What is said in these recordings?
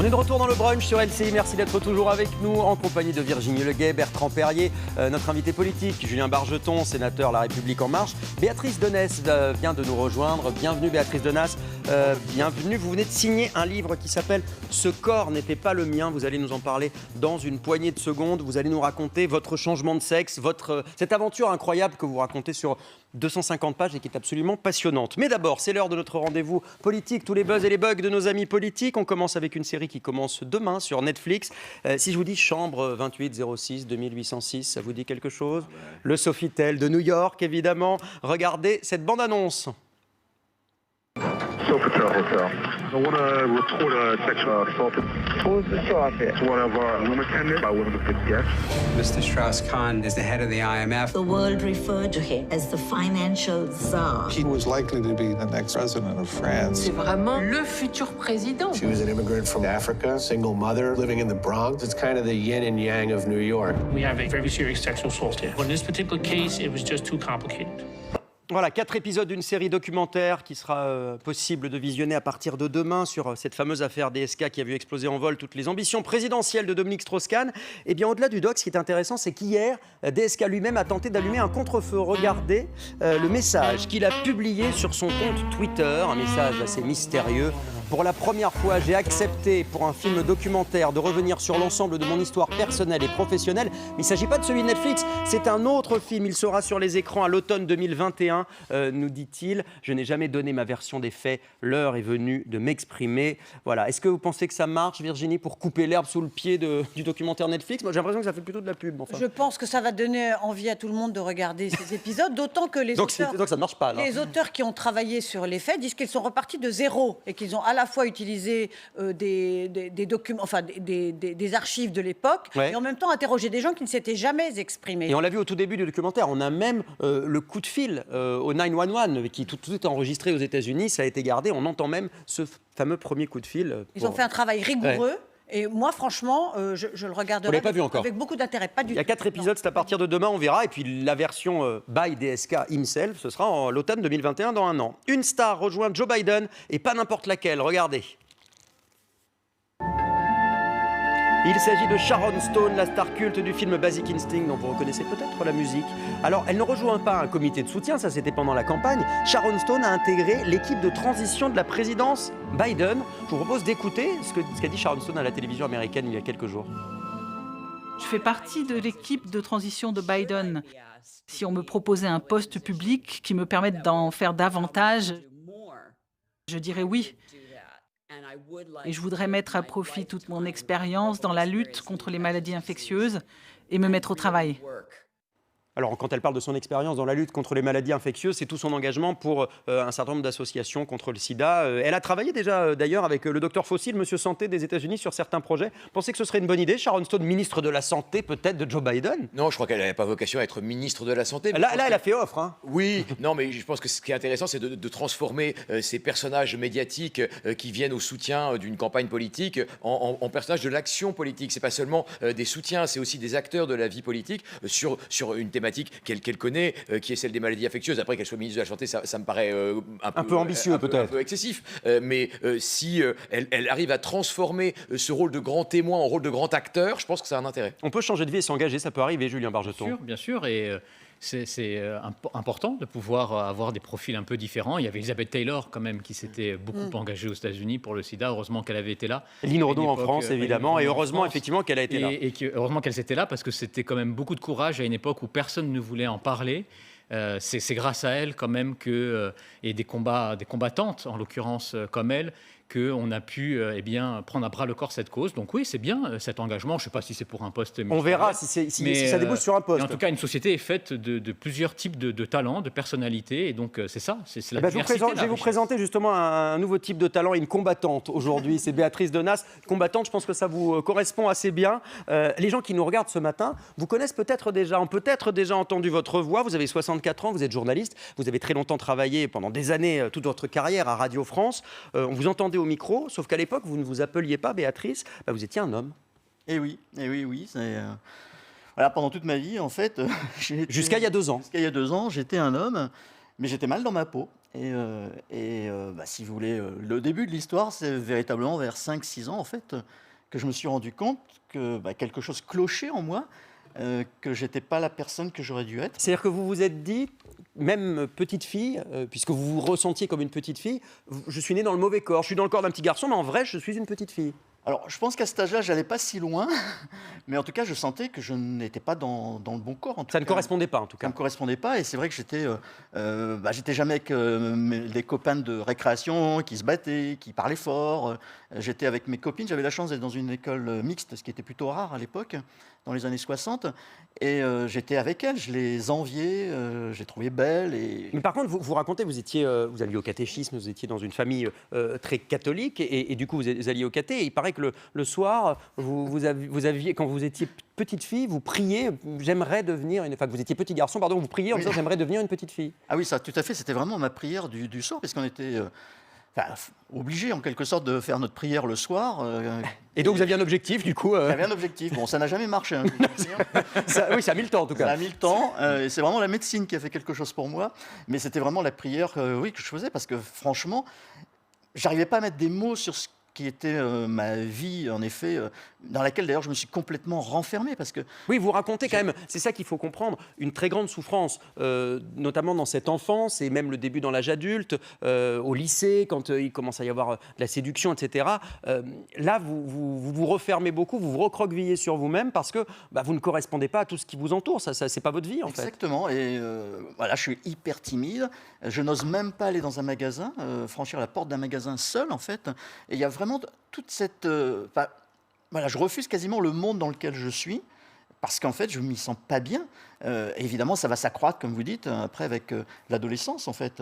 On est de retour dans le brunch sur LCI. Merci d'être toujours avec nous en compagnie de Virginie Leguet, Bertrand Perrier, notre invité politique, Julien Bargeton, sénateur La République En Marche. Béatrice Denesse vient de nous rejoindre. Bienvenue Béatrice Denesse. Bienvenue. Vous venez de signer un livre qui s'appelle « Ce corps n'était pas le mien ». Vous allez nous en parler dans une poignée de secondes. Vous allez nous raconter votre changement de sexe, cette aventure incroyable que vous racontez sur 250 pages et qui est absolument passionnante. Mais d'abord, c'est l'heure de notre rendez-vous politique, tous les buzz et les bugs de nos amis politiques. On commence avec une série qui commence demain sur Netflix. Si je vous dis Chambre 2806 2806, ça vous dit quelque chose? Le Sofitel de New York, évidemment. Regardez cette bande-annonce. Sofitel Hotel. I want to report a sexual assault. Who's the Sofitel? It's one of our room attendants by one of the guests. Mr. Strauss-Kahn is the head of the IMF. The world referred to him as the financial czar. He was likely to be the next president of France. C'est vraiment le futur président. She was an immigrant from Africa, single mother, living in the Bronx. It's kind of the yin and yang of New York. We have a very serious sexual assault here. In this particular case, it was just too complicated. Voilà, 4 épisodes d'une série documentaire qui sera possible de visionner à partir de demain sur cette fameuse affaire DSK qui a vu exploser en vol toutes les ambitions présidentielles de Dominique Strauss-Kahn. Et bien au-delà du doc, ce qui est intéressant, c'est qu'hier, DSK lui-même a tenté d'allumer un contre-feu. Regardez le message qu'il a publié sur son compte Twitter, un message assez mystérieux. Pour la première fois, j'ai accepté pour un film documentaire de revenir sur l'ensemble de mon histoire personnelle et professionnelle. Mais il ne s'agit pas de celui de Netflix, c'est un autre film. Il sera sur les écrans à l'automne 2021, nous dit-il. Je n'ai jamais donné ma version des faits. L'heure est venue de m'exprimer. Voilà. Est-ce que vous pensez que ça marche, Virginie, pour couper l'herbe sous le pied du documentaire Netflix? Moi, j'ai l'impression que ça fait plutôt de la pub. Enfin. Je pense que ça va donner envie à tout le monde de regarder ces épisodes, d'autant que donc ça ne marche pas, là. Les auteurs qui ont travaillé sur les faits disent qu'ils sont repartis de zéro et qu'ils ont à la fois utilisé des documents, enfin des archives de l'époque, et en même temps interrogé des gens qui ne s'étaient jamais exprimés. Et on l'a vu au tout début du documentaire, on a même le coup de fil au 911 qui tout est enregistré aux États-Unis, ça a été gardé, on entend même ce fameux premier coup de fil. Ils ont fait un travail rigoureux. Et moi, franchement, je le regarderai avec beaucoup d'intérêt. Pas du tout. Il y a 4 épisodes, c'est à partir de demain, on verra. Et puis la version by DSK himself, ce sera en l'automne 2021, dans un an. Une star rejoint Joe Biden, et pas n'importe laquelle, regardez. Il s'agit de Sharon Stone, la star culte du film Basic Instinct, dont vous reconnaissez peut-être la musique. Alors, elle ne rejoint pas un comité de soutien, ça c'était pendant la campagne. Sharon Stone a intégré l'équipe de transition de la présidence Biden. Je vous propose d'écouter ce qu'a dit Sharon Stone à la télévision américaine il y a quelques jours. Je fais partie de l'équipe de transition de Biden. Si on me proposait un poste public qui me permette d'en faire davantage, je dirais oui. Et je voudrais mettre à profit toute mon expérience dans la lutte contre les maladies infectieuses et me mettre au travail. Alors, quand elle parle de son expérience dans la lutte contre les maladies infectieuses, c'est tout son engagement pour un certain nombre d'associations contre le sida. Elle a travaillé déjà, d'ailleurs, avec le docteur Fauci, le monsieur Santé des États-Unis, sur certains projets. Pensez que ce serait une bonne idée, Sharon Stone, ministre de la Santé, peut-être, de Joe Biden? Non, je crois qu'elle n'avait pas vocation à être ministre de la Santé. Là, elle a fait offre. Hein. Oui, non, mais je pense que ce qui est intéressant, c'est de transformer ces personnages médiatiques qui viennent au soutien d'une campagne politique en personnages de l'action politique. C'est pas seulement des soutiens, c'est aussi des acteurs de la vie politique sur une thématique qu'elle connaît, qui est celle des maladies infectieuses. Après, qu'elle soit ministre de la Santé, ça me paraît un peu ambitieux, peut-être. Un peu excessif. Mais si elle arrive à transformer ce rôle de grand témoin en rôle de grand acteur, je pense que ça a un intérêt. On peut changer de vie et s'engager, ça peut arriver, Julien Bargeton. Bien sûr. Et c'est important de pouvoir avoir des profils un peu différents. Il y avait Elizabeth Taylor, quand même, qui s'était beaucoup engagée aux États-Unis pour le sida. Heureusement qu'elle avait été là. Lynn Renaud en France, évidemment. Et heureusement, effectivement, qu'elle a été là. Heureusement qu'elle était là, parce que c'était quand même beaucoup de courage à une époque où personne ne voulait en parler. C'est grâce à elle, quand même, et des combattantes, en l'occurrence, comme elle, qu'on a pu prendre à bras le corps cette cause. Donc oui, c'est bien cet engagement. Je ne sais pas si c'est pour un poste. On verra si ça débouche sur un poste. En tout cas, une société est faite de plusieurs types de talents, de personnalités. Et donc, c'est ça. C'est la diversité. Je vais vous présenter justement un nouveau type de talent, une combattante aujourd'hui. C'est Béatrice Denesse. Combattante, je pense que ça vous correspond assez bien. Les gens qui nous regardent ce matin vous connaissent peut-être déjà, ont peut-être déjà entendu votre voix. Vous avez 64 ans, vous êtes journaliste. Vous avez très longtemps travaillé pendant des années, toute votre carrière à Radio France. On vous entendait au micro, sauf qu'à l'époque, vous ne vous appeliez pas Béatrice, vous étiez un homme. Eh oui. Voilà, pendant toute ma vie, en fait... Jusqu'à il y a 2 ans. Jusqu'à il y a 2 ans, j'étais un homme. Mais j'étais mal dans ma peau. Si vous voulez, le début de l'histoire, c'est véritablement vers 5-6 ans, en fait, que je me suis rendu compte que quelque chose clochait en moi, que j'étais pas la personne que j'aurais dû être. C'est-à-dire que vous vous êtes dit, même petite fille, puisque vous vous ressentiez comme une petite fille, je suis né dans le mauvais corps, je suis dans le corps d'un petit garçon, mais en vrai, je suis une petite fille. Alors, je pense qu'à cet âge-là, j'allais pas si loin, mais en tout cas, je sentais que je n'étais pas dans le bon corps. Ça ne correspondait pas, en tout cas. Ça ne correspondait pas, et c'est vrai que j'étais jamais avec des copains de récréation qui se battaient, qui parlaient fort. J'étais avec mes copines, j'avais la chance d'être dans une école mixte, ce qui était plutôt rare à l'époque, dans les années 60, et j'étais avec elles, je les enviais, je les trouvais belles. Mais par contre, vous racontez, vous alliez au catéchisme, vous étiez dans une famille très catholique, et du coup, vous alliez au caté, et il paraît que le soir, vous aviez, quand vous étiez petite fille, vous priez, j'aimerais devenir que vous étiez petit garçon, pardon, vous priez en disant j'aimerais devenir une petite fille. Ah oui, ça, tout à fait, c'était vraiment ma prière du soir, parce qu'on était obligé en quelque sorte de faire notre prière le soir. Et donc vous aviez un objectif du coup J'avais un objectif. Bon, ça n'a jamais marché. Hein, oui, ça a mis le temps en tout cas. Ça a mis le temps. Et c'est vraiment la médecine qui a fait quelque chose pour moi. Mais c'était vraiment la prière que je faisais parce que franchement, j'arrivais pas à mettre des mots sur ce qui était ma vie, en effet, dans laquelle d'ailleurs je me suis complètement renfermé parce que... Oui, vous racontez quand même, c'est ça qu'il faut comprendre, une très grande souffrance, notamment dans cette enfance et même le début dans l'âge adulte, au lycée, quand il commence à y avoir de la séduction, etc. Là, vous refermez beaucoup, vous vous recroquevillez sur vous-même parce que vous ne correspondez pas à tout ce qui vous entoure, ça c'est pas votre vie en fait. Exactement, et voilà, je suis hyper timide, je n'ose même pas aller dans un magasin, franchir la porte d'un magasin seul en fait, et il y a vraiment toute cette... je refuse quasiment le monde dans lequel je suis, parce qu'en fait, je ne m'y sens pas bien. Évidemment, ça va s'accroître, comme vous dites, après avec l'adolescence, en fait.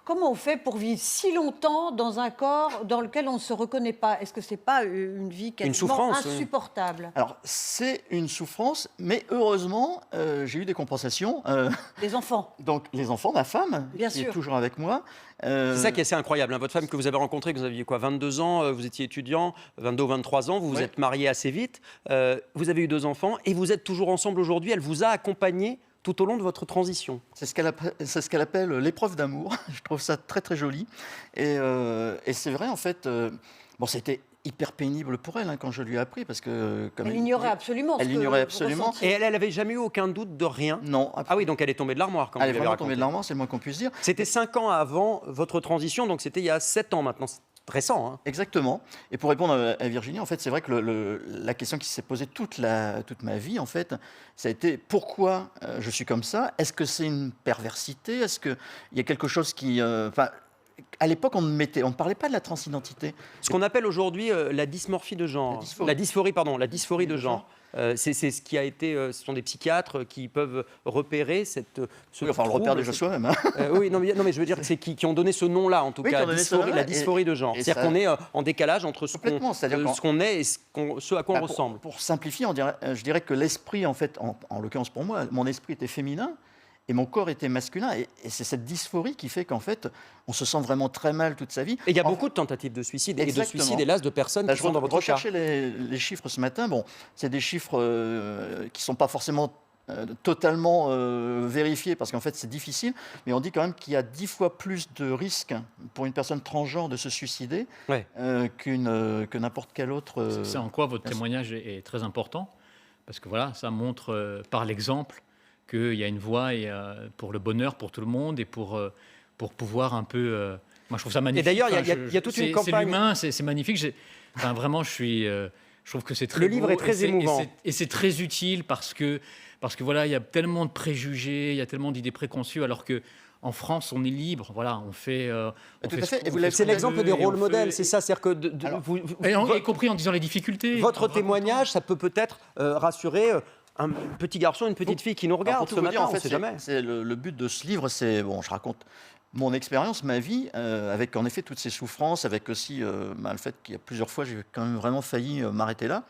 Comment on fait pour vivre si longtemps dans un corps dans lequel on ne se reconnaît pas? Est-ce que ce n'est pas une vie quasiment insupportable? Alors, c'est une souffrance, mais heureusement, j'ai eu des compensations. Les enfants. Donc, les enfants, ma femme, Bien qui sûr. est toujours avec moi. C'est ça qui est assez incroyable. Hein. Votre femme que vous avez rencontrée, que vous aviez 22 ans, vous étiez étudiant, 22 ou 23 ans, vous vous êtes mariés assez vite, vous avez eu 2 enfants et vous êtes toujours ensemble aujourd'hui. Elle vous a accompagné tout au long de votre transition. C'est ce qu'elle appelle l'épreuve d'amour. Je trouve ça très très joli. Et c'est vrai, en fait, c'était hyper pénible pour elle quand je lui ai appris, parce que... Elle ignorait absolument. Elle ignorait absolument. Et elle n'avait jamais eu aucun doute de rien? Non. Ah oui, donc elle est tombée de l'armoire quand vous l'avez raconté. Elle est vraiment tombée de l'armoire, c'est le moins qu'on puisse dire. C'était 5 ans avant votre transition, donc c'était il y a 7 ans maintenant. Récent. Hein. Exactement. Et pour répondre à Virginie, en fait, c'est vrai que la question qui s'est posée toute ma vie, en fait, ça a été pourquoi je suis comme ça? Est-ce que c'est une perversité? Est-ce qu'il y a quelque chose qui... à l'époque, on ne parlait pas de la transidentité. Ce qu'on appelle aujourd'hui la dysmorphie de genre. La dysphorie de genre. C'est ce qui a été. Ce sont des psychiatres qui peuvent repérer ce on le repère déjà soi-même. Hein. Oui, non, mais je veux dire qui ont donné ce nom-là, en tout cas, la dysphorie de genre. C'est-à-dire qu'on est en décalage entre ce qu'on est et ce à quoi on ressemble. Pour simplifier, je dirais que l'esprit, en fait, en l'occurrence pour moi, mon esprit était féminin. Et mon corps était masculin. Et c'est cette dysphorie qui fait qu'en fait, on se sent vraiment très mal toute sa vie. Et il y a beaucoup de tentatives de suicide. Exactement. Et de suicide, hélas, de personnes qui sont dans votre cas. Je recherchais les chiffres ce matin. Bon, c'est des chiffres qui ne sont pas forcément totalement vérifiés, parce qu'en fait, c'est difficile. Mais on dit quand même qu'il y a 10 fois plus de risques pour une personne transgenre de se suicider que n'importe quel autre... C'est en quoi votre témoignage est très important. Parce que voilà, ça montre par l'exemple qu'il y a une voie pour le bonheur pour tout le monde et pour pouvoir un peu... moi, je trouve ça magnifique. Et d'ailleurs, il y a toute une campagne... C'est l'humain, c'est magnifique. Vraiment, je trouve que c'est très Le livre beau, est très émouvant. Et c'est très utile parce que voilà, il y a tellement de préjugés, il y a tellement d'idées préconçues, alors que en France, on est libre, voilà, on fait... c'est l'exemple des rôles modèles, c'est ça, c'est-à-dire que... y compris en disant les difficultés. Votre témoignage, ça peut peut-être rassurer... un petit garçon, une petite fille qui nous regarde ce matin, on ne sait jamais. C'est le but de ce livre, c'est je raconte mon expérience, ma vie, avec en effet toutes ces souffrances, avec aussi le fait qu'il y a plusieurs fois j'ai quand même vraiment failli m'arrêter là,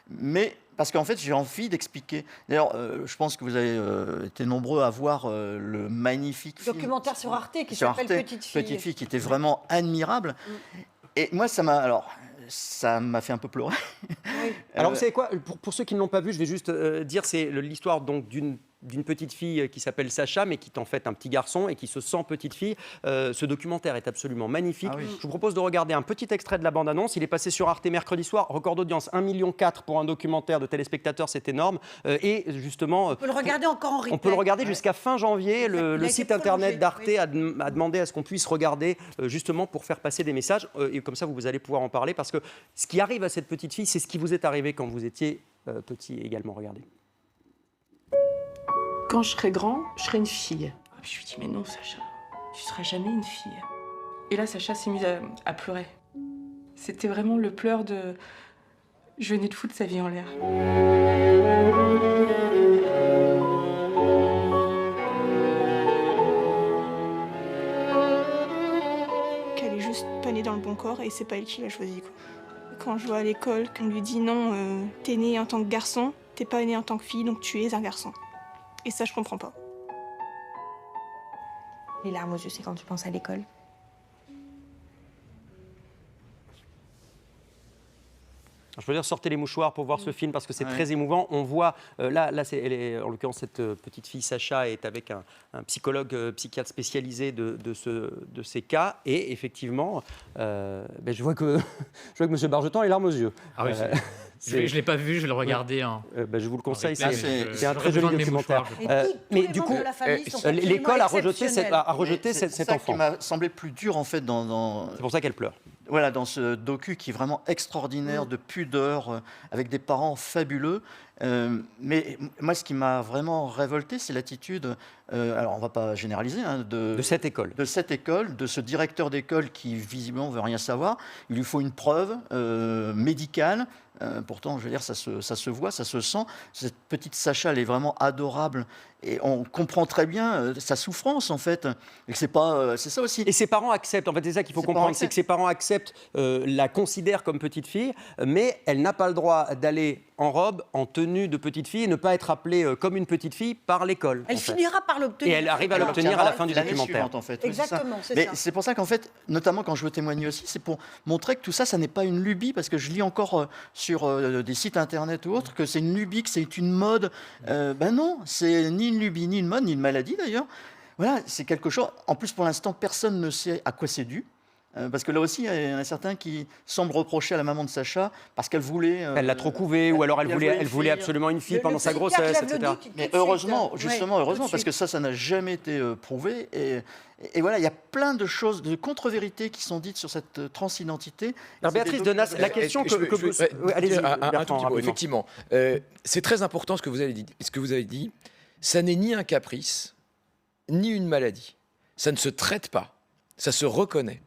mais parce qu'en fait j'ai envie d'expliquer. D'ailleurs, je pense que vous avez été nombreux à voir le magnifique documentaire sur Arte qui s'appelle Petite Fille. Petite Fille, qui était vraiment admirable. Et moi, ça m'a fait un peu pleurer. Oui. Alors, vous savez quoi, pour ceux qui ne l'ont pas vu, je vais juste dire, c'est l'histoire donc d'une d'une petite fille qui s'appelle Sacha, mais qui est en fait un petit garçon et qui se sent petite fille. Ce documentaire est absolument magnifique. Ah oui. Je vous propose de regarder un petit extrait de la bande-annonce. Il est passé sur Arte mercredi soir. Record d'audience 1,4 million pour un documentaire de téléspectateurs, c'est énorme. Et justement, On peut le regarder encore en replay. on peut le regarder jusqu'à fin janvier. Il a Le été site prolongé, internet d'Arte oui. a demandé à ce qu'on puisse regarder justement pour faire passer des messages. Et comme ça, vous allez pouvoir en parler parce que ce qui arrive à cette petite fille, c'est ce qui vous est arrivé quand vous étiez petit également. Regardez. Quand je serai grand, je serai une fille. Je lui dis, mais non, Sacha, tu seras jamais une fille. Et là, Sacha s'est mise à pleurer. C'était vraiment le pleur de... Je venais de foutre sa vie en l'air. Qu'elle est juste pas née dans le bon corps et c'est pas elle qui l'a choisi, quoi. Quand je vois à l'école qu'on lui dit non, t'es né en tant que garçon, t'es pas né en tant que fille, donc tu es un garçon. Et ça, je comprends pas. Les larmes aux yeux, c'est quand tu penses à l'école. Je peux dire, sortez les mouchoirs pour voir ce film parce que c'est très émouvant. On voit, là en l'occurrence, cette petite fille Sacha est avec un psychologue, psychiatre spécialisé de ces cas. Et effectivement, je vois que M. Bargeton a les larmes aux yeux. Ah oui, je ne l'ai pas vu, je vais le regarder. Je vous le conseille, Avec c'est un très joli documentaire. Mais du coup, l'école a rejeté cet enfant. C'est ça qui m'a semblé plus dur en fait C'est pour ça qu'elle pleure. Voilà, dans ce docu qui est vraiment extraordinaire, de pudeur, avec des parents fabuleux. Mais moi, ce qui m'a vraiment révolté, c'est l'attitude, alors on ne va pas généraliser, de cette école. De cette école, de ce directeur d'école qui visiblement ne veut rien savoir. Il lui faut une preuve médicale. Pourtant, je veux dire, ça se voit, ça se sent. Cette petite Sacha, elle est vraiment adorable. Et on comprend très bien sa souffrance, en fait. Et c'est ça aussi. Et ses parents acceptent. En fait, c'est ça qu'il faut comprendre. C'est que ses parents acceptent, la considèrent comme petite fille, mais elle n'a pas le droit d'aller en robe, en tenue de petite fille, et ne pas être appelée comme une petite fille par l'école. Elle finira par l'obtenir. Et elle arrive à l'obtenir à la fin du documentaire. Suivante, en fait. Exactement, c'est Mais ça. c'est pour ça qu'en fait, notamment quand je veux témoigner aussi, c'est pour montrer que tout ça, ça n'est pas une lubie, parce que je lis encore sur des sites internet ou autres que c'est une lubie, que c'est une mode. Ben non, c'est ni une lubie, ni une mode, ni une maladie d'ailleurs. Voilà, c'est quelque chose. En plus, pour l'instant, personne ne sait à quoi c'est dû. Parce que là aussi, il y en a certains qui semblent reprocher à la maman de Sacha parce qu'elle voulait... elle l'a trop couvée, ou alors elle voulait absolument une fille pendant sa grossesse, etc. Mais heureusement, justement, heureusement, parce que ça n'a jamais été prouvé. Et voilà, il y a plein de choses, de contre-vérités qui sont dites sur cette transidentité. Alors Béatrice Denas, la question que vous... Allez-y, un tout petit mot. Effectivement, c'est très important ce que vous avez dit. Ça n'est ni un caprice, ni une maladie. Ça ne se traite pas, ça se reconnaît.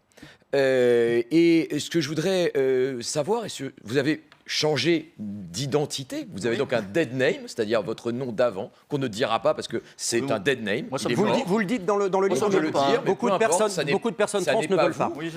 Et ce que je voudrais savoir, vous avez changé d'identité, vous avez donc un dead name, c'est-à-dire votre nom d'avant, qu'on ne dira pas parce que c'est un dead name. Moi, vous le dites dans le livre, je le dire, beaucoup de personnes trans ne veulent pas. Oui,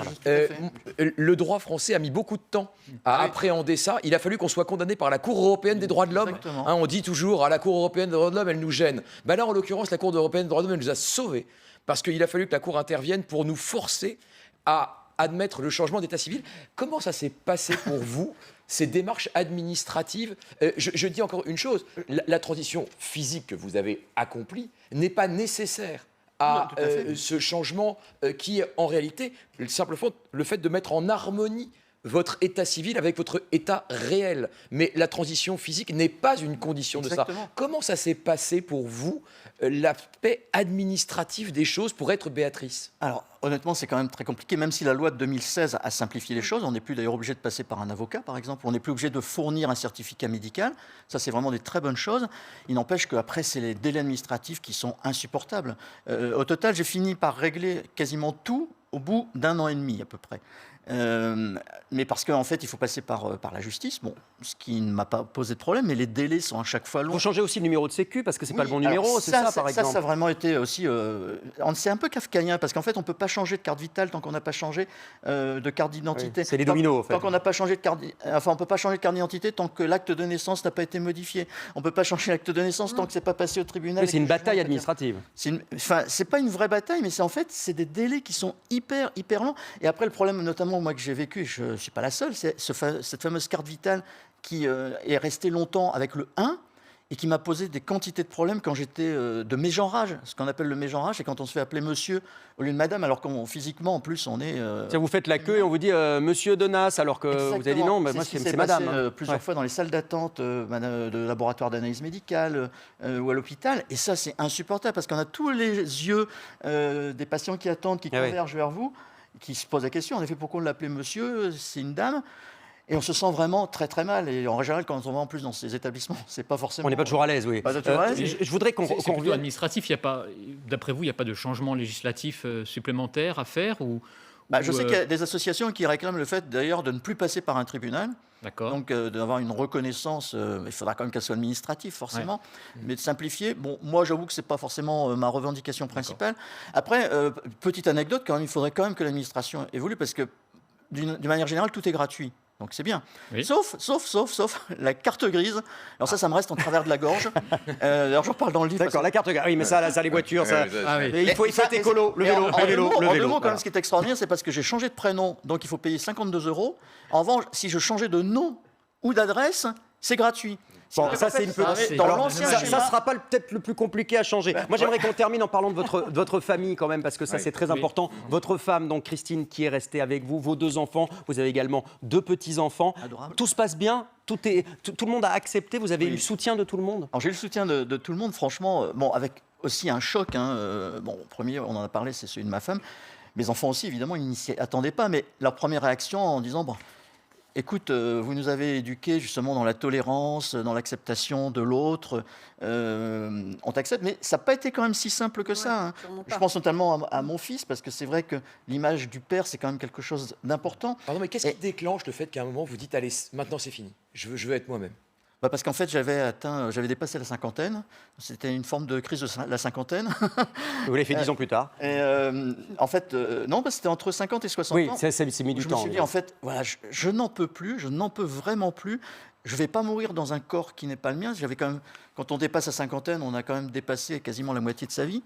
le droit français a mis beaucoup de temps à appréhender ça. Il a fallu qu'on soit condamné par la Cour européenne des droits de l'homme. On dit toujours, la Cour européenne des droits de l'homme, elle nous gêne. Là, en l'occurrence, la Cour européenne des droits de l'homme, elle nous a sauvés parce qu'il a fallu que la Cour intervienne pour nous forcer à admettre le changement d'état civil. Comment ça s'est passé pour vous, ces démarches administratives? Je dis encore une chose, la transition physique que vous avez accomplie n'est pas nécessaire à ce changement qui est en réalité simplement le fait de mettre en harmonie votre état civil avec votre état réel. Mais la transition physique n'est pas une condition de ça. Comment ça s'est passé pour vous, l'aspect administratif des choses pour être Béatrice? Alors, honnêtement, c'est quand même très compliqué, même si la loi de 2016 a simplifié les choses. On n'est plus d'ailleurs obligé de passer par un avocat, par exemple. On n'est plus obligé de fournir un certificat médical. Ça, c'est vraiment des très bonnes choses. Il n'empêche qu'après, c'est les délais administratifs qui sont insupportables. Au total, j'ai fini par régler quasiment tout au bout d'1 an et demi, à peu près. Mais parce qu'en fait, il faut passer par la justice, ce qui ne m'a pas posé de problème, mais les délais sont à chaque fois longs. Vous changez aussi le numéro de sécu, parce que c'est pas le bon numéro, c'est ça, par exemple. Ça a vraiment été aussi... c'est un peu kafkaïen, parce qu'en fait, on ne peut pas changer de carte vitale tant qu'on n'a pas changé de carte d'identité. C'est les dominos, en fait. Tant qu'on n'a pas changé de carte... Enfin, on ne peut pas changer de carte d'identité tant que l'acte de naissance n'a pas été modifié. On ne peut pas changer l'acte de naissance tant que ce n'est pas passé au tribunal. C'est une bataille administrative. C'est pas une vraie bataille, mais en fait, c'est des délais qui sont hyper longs. Et après, le problème, notamment, moi, que j'ai vécu, je ne suis pas la seule, c'est cette fameuse carte vitale qui est restée longtemps avec le 1 et qui m'a posé des quantités de problèmes quand j'étais de mégenrage. Ce qu'on appelle le mégenrage, c'est quand on se fait appeler monsieur au lieu de madame, alors qu'on physiquement, en plus, on est... Vous faites la queue et on vous dit monsieur Donas, alors que Exactement. vous avez dit non, mais moi c'est madame. Plusieurs fois dans les salles d'attente de laboratoire d'analyse médicale ou à l'hôpital. Et ça, c'est insupportable parce qu'on a tous les yeux des patients qui attendent, qui convergent vers vous, qui se posent la question, en effet, pourquoi on l'appelait monsieur, c'est une dame. Et on se sent vraiment très très mal. Et en général, quand on va en plus dans ces établissements, c'est pas forcément... On n'est pas toujours à l'aise, oui. Je voudrais qu'on revienne... administratif, d'après vous, il n'y a pas de changement législatif supplémentaire à faire je sais qu'il y a des associations qui réclament le fait d'ailleurs de ne plus passer par un tribunal. D'accord. Donc d'avoir une reconnaissance, il faudra quand même qu'elle soit administrative forcément, mais de simplifier. Bon, moi j'avoue que c'est pas forcément ma revendication principale. Après, petite anecdote quand même, il faudrait quand même que l'administration évolue parce que d'une manière générale, tout est gratuit. Donc c'est bien. Oui. Sauf la carte grise. Alors ça me reste en travers de la gorge. D'ailleurs, j'en parle dans le livre. D'accord, la carte grise. Oui, mais ça, les voitures, ça... Il faut être écolo. Le vélo. En deux mots, quand même, ce qui est extraordinaire, c'est parce que j'ai changé de prénom, donc il faut payer 52 €. En revanche, si je changeais de nom ou d'adresse, c'est gratuit. Bon, ça, c'est une petite... Alors, ça sera pas peut-être le plus compliqué à changer. Moi, j'aimerais qu'on termine en parlant de votre famille quand même, parce que ça, c'est très important. Votre femme, donc Christine, qui est restée avec vous, vos 2 enfants. Vous avez également 2 petits-enfants. Adorable. Tout se passe bien. Tout le monde a accepté. Vous avez eu le soutien de tout le monde. Alors, j'ai eu le soutien de tout le monde, franchement. Bon, avec aussi un choc. Bon, premier, on en a parlé, c'est celui de ma femme. Mes enfants aussi, évidemment, ils n'y s'y attendaient pas. Mais leur première réaction en disant... Bon, écoute, vous nous avez éduqués justement dans la tolérance, dans l'acceptation de l'autre. On t'accepte, mais ça n'a pas été quand même si simple que ça. Hein. Je pense notamment à mon fils, parce que c'est vrai que l'image du père, c'est quand même quelque chose d'important. Pardon, mais qu'est-ce qui déclenche le fait qu'à un moment, vous dites, allez, maintenant c'est fini, je veux être moi-même? Parce qu'en fait, j'avais dépassé la cinquantaine. C'était une forme de crise de la cinquantaine. Vous l'avez fait 10 ans plus tard. En fait, non, c'était entre 50 et 60 ans. Oui, c'est mis du temps. Je me suis dit, en fait, voilà, je n'en peux plus, je n'en peux vraiment plus. Je ne vais pas mourir dans un corps qui n'est pas le mien. Quand on dépasse la cinquantaine, on a quand même dépassé quasiment la moitié de sa vie.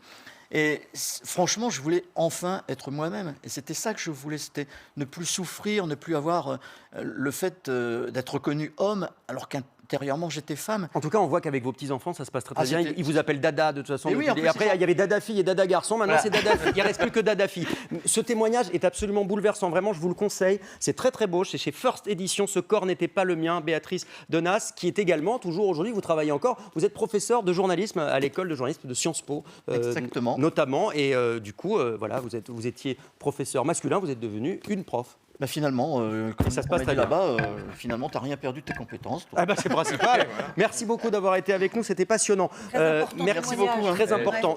Et franchement, je voulais enfin être moi-même. Et c'était ça que je voulais, c'était ne plus souffrir, ne plus avoir le fait d'être reconnu homme, alors qu'intérieurement, j'étais femme. En tout cas, on voit qu'avec vos petits-enfants, ça se passe très bien. Ils vous appellent Dada, de toute façon. Et après, il y avait Dada fille et Dada garçon. Maintenant, c'est Dada fille. Il ne reste plus que Dada fille. Ce témoignage est absolument bouleversant. Vraiment, je vous le conseille. C'est très, très beau. C'est chez First Edition. Ce corps n'était pas le mien. Béatrice Donas, qui est également, toujours aujourd'hui, vous travaillez encore. Vous êtes professeur de journalisme à l'école de journalisme de Sciences Po. Exactement. Notamment. Et du coup, voilà, vous étiez professeur masculin. Vous êtes devenu une prof. Finalement, quand ça se passe très là-bas, finalement, tu n'as rien perdu de tes compétences. C'est principal. Merci beaucoup d'avoir été avec nous, c'était passionnant. Très important, merci beaucoup, très important.